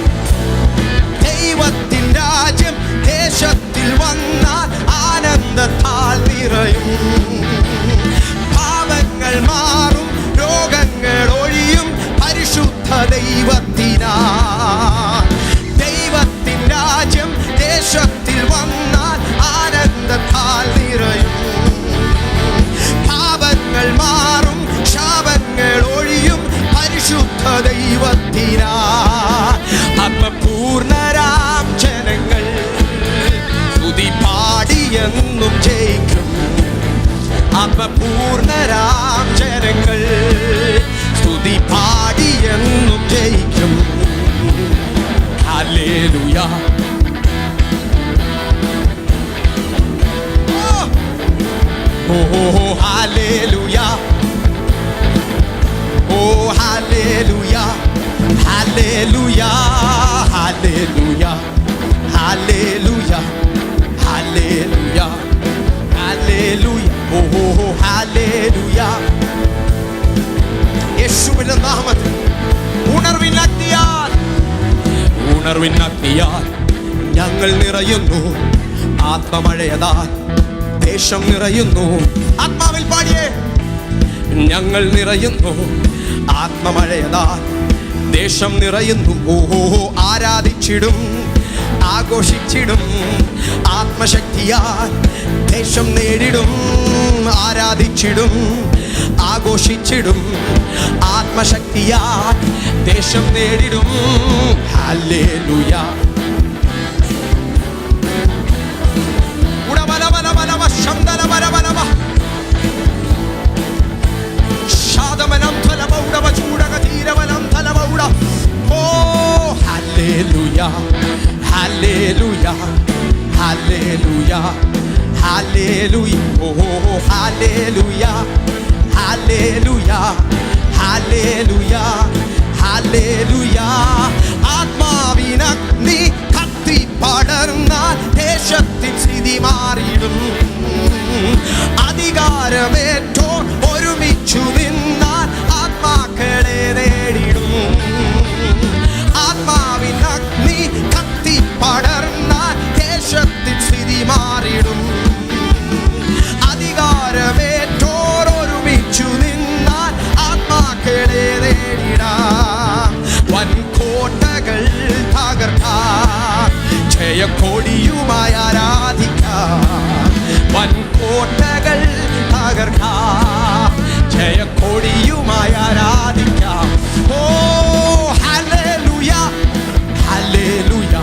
A: ദൈവത്തിൻ രാജ്യം ദേശത്തിൽ വന്നാൽ ആനന്ദത്താൽ നിറയും. പാപങ്ങൾ മാറും, രോഗങ്ങൾ ഒഴിയും, പരിശുദ്ധ ദൈവത്തിനാൽ. ദൈവത്തിൻ രാജ്യം ദേശത്തിൽ വന്നാൽ ആനന്ദത്താൽ നിറയും. പാപങ്ങൾ മാറും, ശാപങ്ങൾ ഒഴിയും, പരിശുദ്ധ ദൈവത്തിനാൽ. ആത്മപൂർണരാം ജനങ്ങൾ സ്തുതി പാടിയെന്നും ജയിക്കും. ആത്മപൂർണരാം ജനങ്ങൾ സ്തുതി പാടിയെന്നും ജയിക്കും. ഹല്ലേലൂയ. ഓ ഹല്ലേലൂയ, ഓ ഹല്ലേലൂയ ഹല്ലേലൂയ ഹല്ലേലൂയ ഹല്ലേലൂയ ഹല്ലേലൂയ ഹല്ലേലൂയ ഓ ഹല്ലേലൂയ. യേശുവിന്റെ നാമത്തിൽ ഉണർവിൻ അഗ്നിയാൽ, ഉണർവിൻ അഗ്നിയാൽ ഞങ്ങൾ നിറയുന്നു. ആത്മമഴയതാൽ ദേശം നിറയുന്നു. ആത്മാവിൽ പാടിയേ. ഞങ്ങൾ നിറയുന്നു, ആത്മമഴയതാൽ ദേശം നിറയുന്നു. ഓഹോ ആരാധിച്ചിടും, ആഘോഷിച്ചിടും. ആത്മശക്തിയാൽ ദേശം നേടിടും. ആരാധിച്ചിടും, ആഘോഷിച്ചിടും. ആത്മശക്തിയാൽ ദേശം നേടിടും. ഹല്ലേലൂയ. ഉടബലബലബലബ ശംദലബലബലബ ശാദമനം തലബൗഡബ ചൂടകതീരവനം തലബൗഡ. ഓ ഹല്ലേലൂയ ഹല്ലേലൂയ ഹല്ലേലൂയ ഹല്ലേലൂയ ഓ ഹല്ലേലൂയ ഹല്ലേലൂയ ഹല്ലേലൂയ ഹല്ലേലൂയ. ആത്മാവിനഗ്നി കത്തി പടർന്നാൽ ദേശത്തിൻ സ്ഥിതി മാറിയിടും. അധികാരമേറ്റോ ഒരുമിച്ചു നിന്നാൽ ആത്മാക്കളെ നേടിടും. ആത്മാവിനഗ്നി കത്തി പടർന്നാൽ ദേശത്തിൻ സ്ഥിതി മാറിയിടും. അധികാരമേറ്റോർ ഒരുമിച്ചു നിന്നാൽ ആത്മാക്കളെ നേടിടാം. വൻകോട്ടകൾ തകർക്കാം, ജയക്കൊടിയുമായി ആരാധിക്കാം. വൻകോട്ടകൾ തകർക്കാം, ജയക്കൊടിയുമായി ആരാധിക്കാം. ഓ ഹല്ലേലൂയ ഹല്ലേലൂയ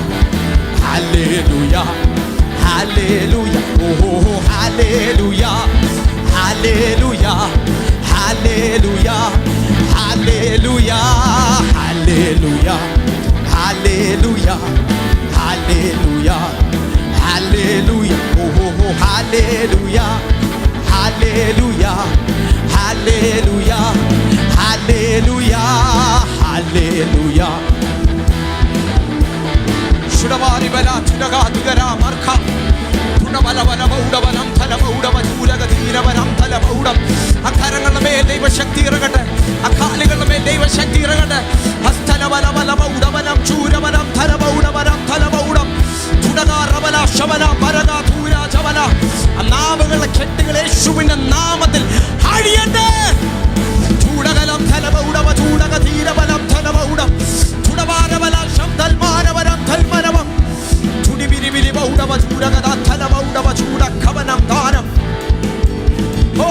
A: ഹല്ലേലൂയ ഹല്ലേലൂയ ഓ ഹല്ലേലൂയ ഹല്ലേലൂയ ഹല്ലേലൂയ ഹല്ലേലൂയ ഹല്ലേലൂയ ഹല്ലേലൂയ ഹല്ലേലൂയ ഹല്ലേലൂയ ഓ ഹല്ലേലൂയ ഹല്ലേലൂയ ഹല്ലേലൂയ ഹല്ലേലൂയ ഹല്ലേലൂയ. ശുഡവാരിബല ചുഡഗാതുഗര മർഖ പുണബലബലബൗഡബലം തലബൗഡബ ചൂലഗതീരവനം തലബൗഡം. അക്കരങ്ങളുടെ മേൽ ദൈവശക്തി ഇറങ്ങട്ടെ, അക്കാലുകളുടെ മേൽ ദൈവശക്തി ഇറങ്ങട്ടെ. ഹസ്തലബലബലബൗഡബലം ചൂരവനം തലബൗഡബലം തലബൗഡം ചുഡഗാറബല ശബല പരഗ ധൂര ജബല. നാവുകളുടെ കെട്ടുകൾ യേശുവിന്റെ നാമത്തിൽ അഴിയട്ടെ. ചൂടകലം തലബൗഡബ ചൂടഗതീരവനം തലബൗഡം ചുഡവാരബല ശബ്ദൽമാനവരം തൽമനവം ചുടിബിരിബിരി ബൗഡബ ചൂടഗത തലബൗഡബ ചൂടക്കവനം ദാനം. ഓ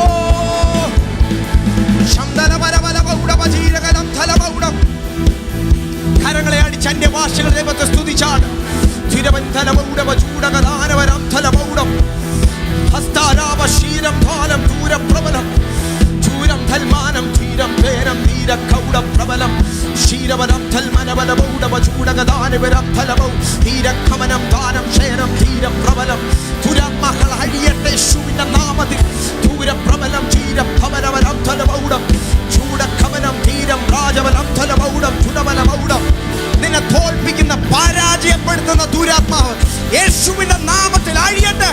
A: ശബ്ദലബലബല ബൗഡബ ചീരകലം തലബൗഡം. കരങ്ങളെ അടിച്ചന്റെ ദൈവത്തെ സ്തുതിച്ചാണ്. തിരവന്തലമൗടവ ചൂടകദാനവരം തലമൗടം ഹസ്താരാവ ശീരം ധാരം ദൂരപ്രബലം ചൂരം ധൽമാനം ധീരം വേരം ധീര കൗട പ്രബലം ശീരവനം ധൽമനബലമൗടവ ചൂടകദാനവരം തലമൗ ധീരഖമനം ദാനം ക്ഷേരം ധീര പ്രബലം ദുരാത്മാക്കൾ അഴിയട്ടെ യേശുവിന്റെ നാമത്തിൽ. ദൂരപ്രബലം ധീരഭവനവരം തലമൗടം ചൂടഖമനം ധീരം രാജവനം തലമൗടം ചുടബലമൗടം. നിന്നെ തോൽപ്പിക്കുന്ന പരാജയപ്പെടുത്തുന്ന ദുരാത്മാവ് യേശുവിന്റെ നാമത്തിൽ അഴിയട്ടെ.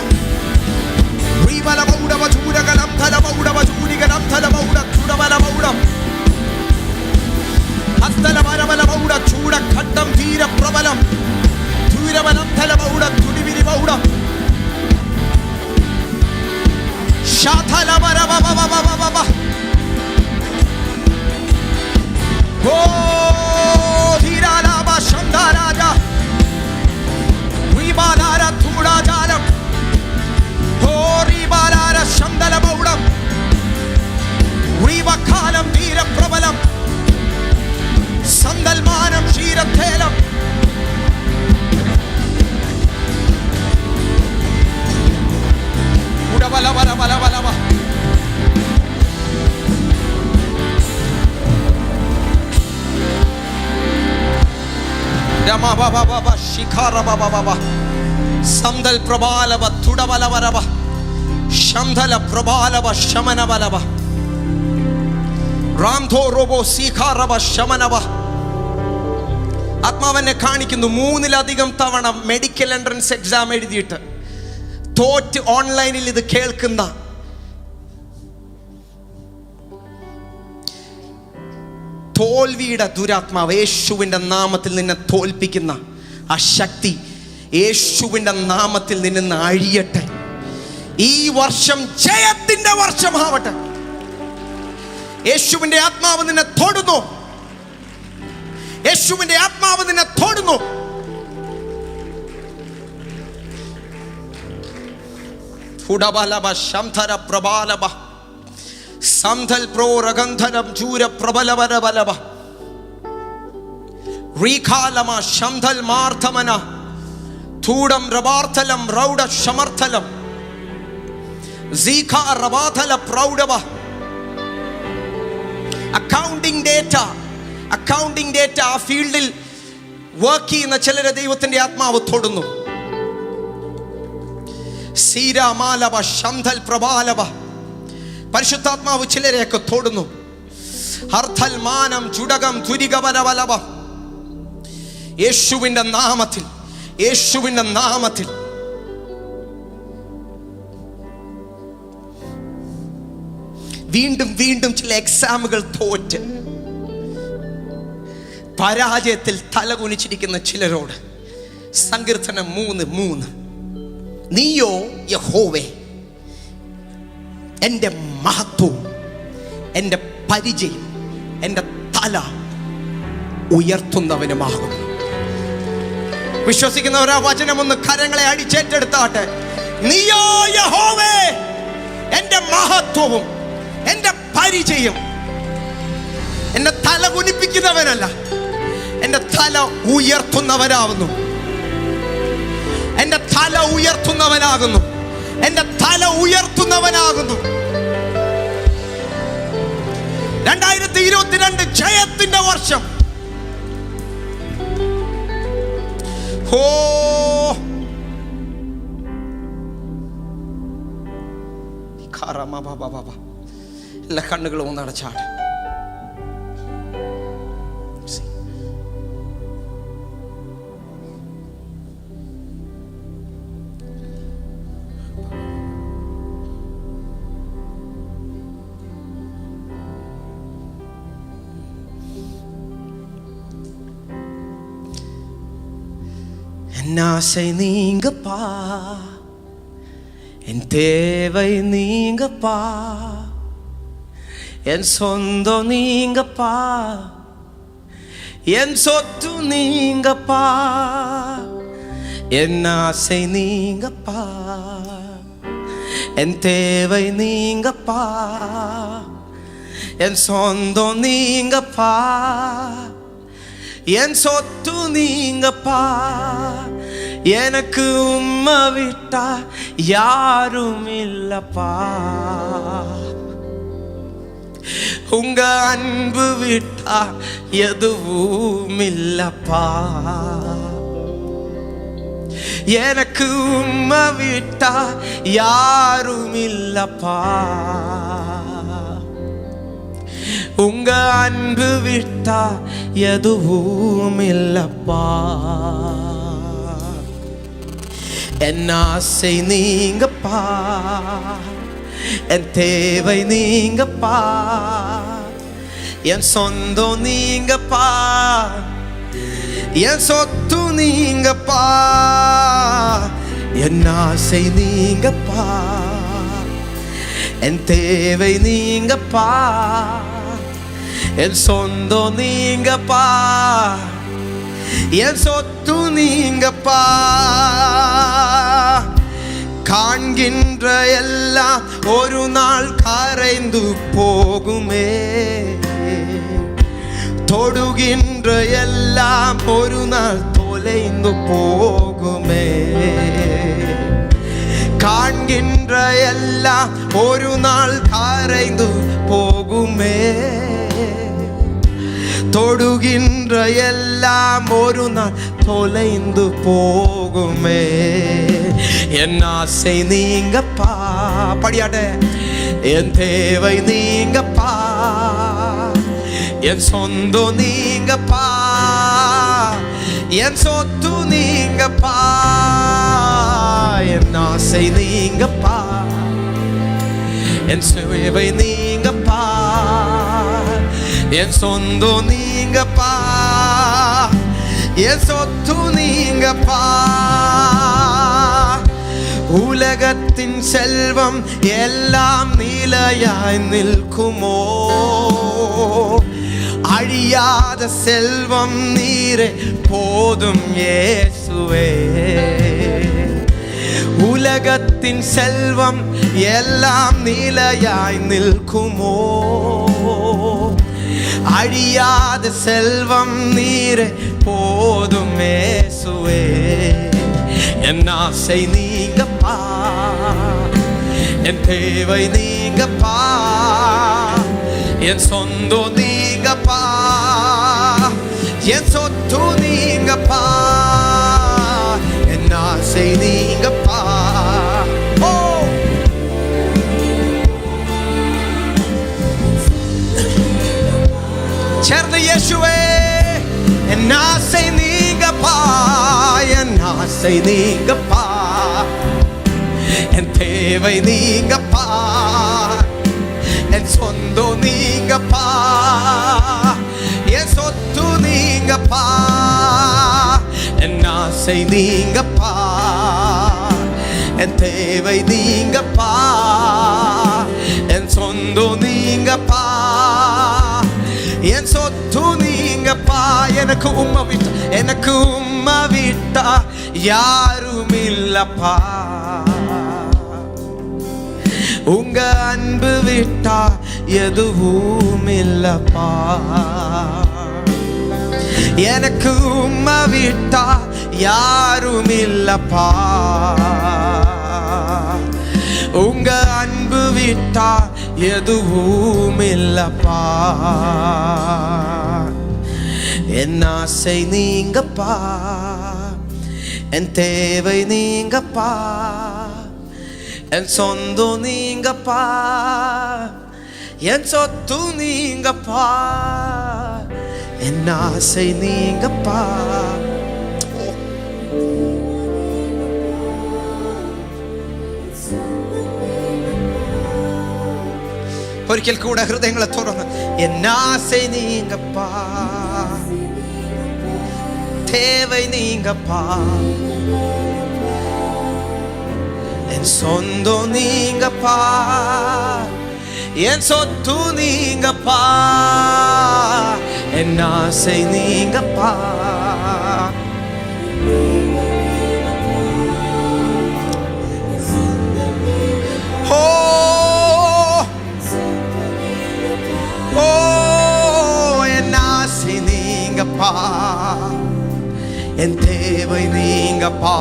A: ചൂടഘട്ടം ധീരപ്രബലം ധൂരവനം തലമൗടം തുടിവിരിമൗടം ധീരപ്രബലം സന്തൽമാനം ക്ഷീരത്തേലം ഉടവലവലവലവലവ രമബബബബ ശിഖരബബബബ സന്തൽ പ്രബാലവ തുടവലവരവ ശംധല പ്രബാലവ ശമനവലവ റാംധോ റോബോ സീഖാറവ ശമനവ. ആത്മാവെന്നെ കാണിക്കുന്നു 3-ലധികം തവണ മെഡിക്കൽ എൻട്രൻസ് എക്സാം എഴുതിയിട്ട് തോറ്റ് ഓൺലൈനിൽ ഇത് കേൾക്കുന്ന തോൽവിയുടെ ദുരാത്മാവ് യേശുവിൻ്റെ നാമത്തിൽ നിന്നെ തോൽപ്പിക്കുന്ന ആ ശക്തി യേശുവിൻ്റെ നാമത്തിൽ നിന്ന് അഴിയട്ടെ. ഈ വർഷം ജയത്തിന്റെ വർഷമാവട്ടെ. യേശുവിന്റെ ആത്മാവ് നിന്നെ തൊടുന്നു. യേശുവിന്റെ ആത്മാവ് നിന്നെ തൊടുന്നു. ഫുഡബലബ ശംധര പ്രബാലബ സംധൽ പ്രോ രഗന്ധരം ചൂര പ്രബലവരബലബ റീഖാലമ ശംധൽ മാർത്തമന ധൂടം രബാർത്ഥലം റൗഡ ശമർത്ഥലം സീഖ റബാഥല പ്രൗഡവ. അക്കൗണ്ടിംഗ് ഡേറ്റ ആ ഫീൽഡിൽ വർക്ക് ചെയ്യുന്ന ചിലരെ ദൈവത്തിന്റെ ആത്മാവ് തൊടുന്നു. സീരാമാലവ ശംധൽ പ്രബാലവ പരിശുദ്ധാത്മാവ് ചിലരെയൊക്കെ തൊടുന്നു. ഹർഥൽ മാനം ചുടകം തുരികവനവലവ യേശുവിന്റെ നാമത്തിൽ യേശുവിന്റെ നാമത്തിൽ. വീണ്ടും വീണ്ടും ചില എക്സാമുകൾ തോറ്റ് പരാജയത്തിൽ തലകുനിച്ചിരിക്കുന്ന ചിലരോട് സങ്കീർത്തനം 3:3 നീയോ യഹോവേ എൻ്റെ മഹത്വവും എൻ്റെ പരിചയം എൻ്റെ തല ഉയർത്തുന്നവനുമാകുന്നു. വിശ്വസിക്കുന്നവരാ വചനം ഒന്ന് കരങ്ങളെ അടിച്ചേറ്റെടുത്താട്ടെ. നീയോ യഹോവേ എൻ്റെ മഹത്വവും എൻ്റെ പരിചയം. എന്നെ തല കുനിപ്പിക്കുന്നവനല്ല, എൻ്റെ തല ഉയർത്തുന്നവനാകുന്നു. എൻ്റെ തല ഉയർത്തുന്നവനാകുന്നു. എൻ്റെ തല ഉയർത്തുന്നവനാകുന്നു. 2022 ജയത്തിന്റെ വർഷം. ഓ എല്ലാ കണ്ണുകളും ഒന്ന് അടച്ചാട്. என் ஆசை நீங்கப்பா, என் தேவை நீங்கப்பா, என் சொந்தம் நீங்கப்பா, என் சொத்து நீங்கப்பா. என் ஆசை நீங்கப்பா, என் தேவை நீங்கப்பா, என் சொந்தம் நீங்கப்பா, என் சொத்து நீங்கப்பா. நீங்கப்பா, எனக்கு உம்மை விட்டா யாரும் இல்லப்பா. உங்க அன்பு விட்டா எதுவும் இல்லப்பா. எனக்கு உம்மை விட்டா யாரும் இல்லப்பா. உங்க அன்பு விட்டா எதுவும் இல்லப்பா. என் ஆசை நீங்கப்பா, என் தேவை நீங்கப்பா, என் சொந்தம் நீங்கப்பா, என் சொத்து நீங்கப்பா. என் ஆசை நீங்கப்பா, என் தேவை நீங்கப்பா, என் சொந்தம் நீங்கப்பா, என் சொத்து நீங்கப்பா. காண்கின்ற எல்லாம் ஒரு நாள் கரைந்து போகுமே, தொடுகின்ற எல்லாம் ஒரு நாள் தொலைந்து போகுமே. காண்கின்ற எல்லாம் ஒரு நாள் கரைந்து போகுமே, தொடுகின்ற எல்லாம் ஒரு நாள் தொலைந்து போகுமே. என் ஆசை நீங்கப்பா, படியாட, என் தேவை நீங்கப்பா, என் சொந்தம் நீங்கப்பா, என் சொத்து நீங்கப்பா. என் ஆசை நீங்கப்பா, என் சேவை நீங்கப்பா, என் சொந்தம் நீங்கப்பா, என் சொத்து நீங்கப்பா. உலகத்தின் செல்வம் எல்லாம் நிலையாய் நிற்குமோ, அழியாத செல்வம் நீரே போதும் இயேசுவே. உலகத்தின் செல்வம் எல்லாம் நிலையாய் நிற்குமோ, அழியாத செல்வம் நீரே போதும் இயேசுவே. என் ஆசை நீங்கப்பா, என் தேவை நீங்கப்பா, என் சொந்தம் நீங்கப்பா, என் சொத்து நீங்கப்பா. என் ஆசை நீங்கப்பா. ஓ, சேர்ந்து இயேசுவே, என் ஆசை நீங்கப்பா, என் ஆசை நீங்கப்பா, என் தேவை நீங்கப்பா, என் சொந்தம் நீங்கப்பா, என் சொத்து நீங்கப்பா. என் ஆசை நீங்கப்பா, என் தேவை நீங்கப்பா, என் சொந்தம் நீங்கப்பா, என் சொத்து நீங்கப்பா. எனக்கு உம்மை விட்டா, எனக்கு உம்மை விட்டா யாரும் இல்லப்பா. உங்க அன்பு விட்டா எதுவும் இல்லப்பா. எனக்கு உம்மை விட்டா யாரும் இல்லப்பா. உங்க அன்பு விட்டா எதுவும் இல்லப்பா. என் ஆசை நீங்கப்பா, என் தேவை நீங்கப்பா, என் சொந்தம் நீங்கப்பா, என் சொத்து நீங்கப்பா. என் ஆசை நீங்கப்பா. ഒരിക്കൽ കൂടെ ഹൃദയങ്ങളെ തുറന്ന്, എൻ ആസை നീங்கப்பா, தேவை நீங்கப்பா, என் சொந்தம் நீங்கப்பா, என் சொத்து நீங்கப்பா. என் ஆசை நீங்கப்பா. ஓ ஓ, என் ஆசை நீங்கப்பா, என் தேவை நீங்கப்பா,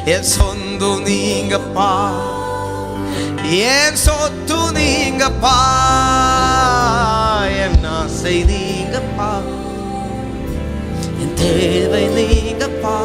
A: என் சொந்தம் நீங்கப்பா, என் சொத்து நீங்கப்பா, என் ஆசை நீங்கப்பா, என் தேவை நீங்கப்பா.